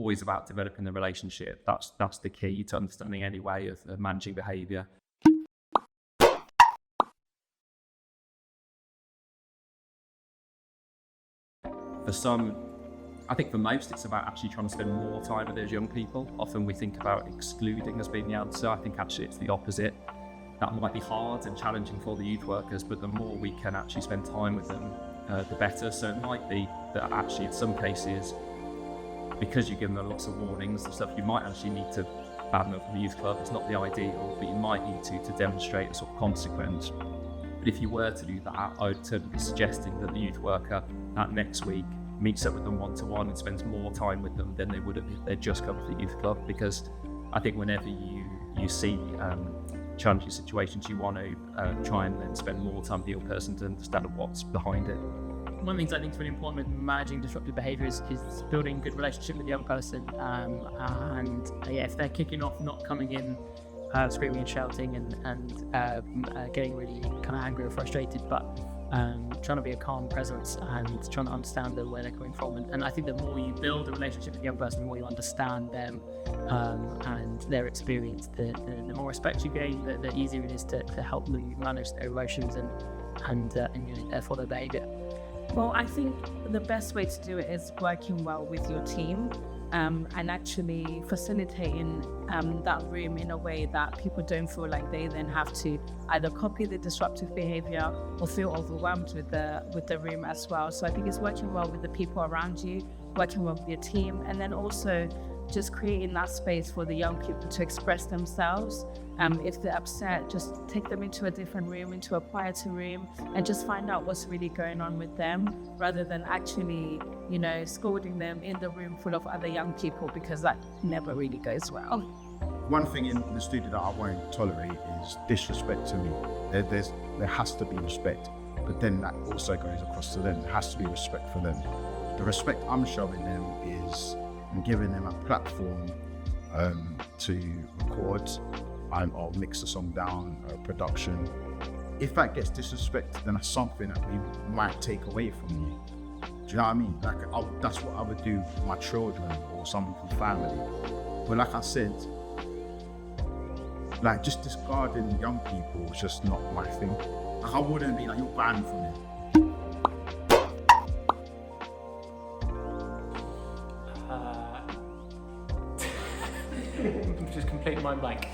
always about developing the relationship. That's the key to understanding any way of managing behaviour. For some, I think for most, it's about actually trying to spend more time with those young people. Often we think about excluding as being the answer. I think actually it's the opposite. That might be hard and challenging for the youth workers, but the more we can actually spend time with them, the better. So it might be that actually in some cases, because you give them lots of warnings and stuff, you might actually need to ban them from the youth club. It's not the ideal, but you might need to demonstrate a sort of consequence. But if you were to do that, I would certainly be suggesting that the youth worker that next week meets up with them one-to-one and spends more time with them than they would have if they'd just come to the youth club. Because I think whenever you see challenging situations, you want to try and then spend more time with the young person to understand what's behind it. One of the things I think is really important with managing disruptive behaviour is building good relationship with the young person. If they're kicking off, not coming in screaming and shouting and getting really kind of angry or frustrated, but trying to be a calm presence and trying to understand them, where they're coming from. And I think the more you build a relationship with the young person, the more you understand them and their experience, the more respect you gain, the easier it is to help them manage their emotions and therefore their behaviour. Well, I think the best way to do it is working well with your team and actually facilitating that room in a way that people don't feel like they then have to either copy the disruptive behaviour or feel overwhelmed with the room as well. So I think it's working well with the people around you, working well with your team, and then also just creating that space for the young people to express themselves. If they're upset, just take them into a different room, into a quieter room, and just find out what's really going on with them, rather than actually, scolding them in the room full of other young people, because that never really goes well. One thing in the studio that I won't tolerate is disrespect to me. There has to be respect, but then that also goes across to them. There has to be respect for them. The respect I'm showing them is I'm giving them a platform to record. I'll mix the song down, production. If that gets disrespected, then that's something that we might take away from you. Do you know what I mean? That's what I would do with my children or someone from family. But like I said, just discarding young people is just not my thing. I wouldn't be like, you're banned from it. Just completely mind blank.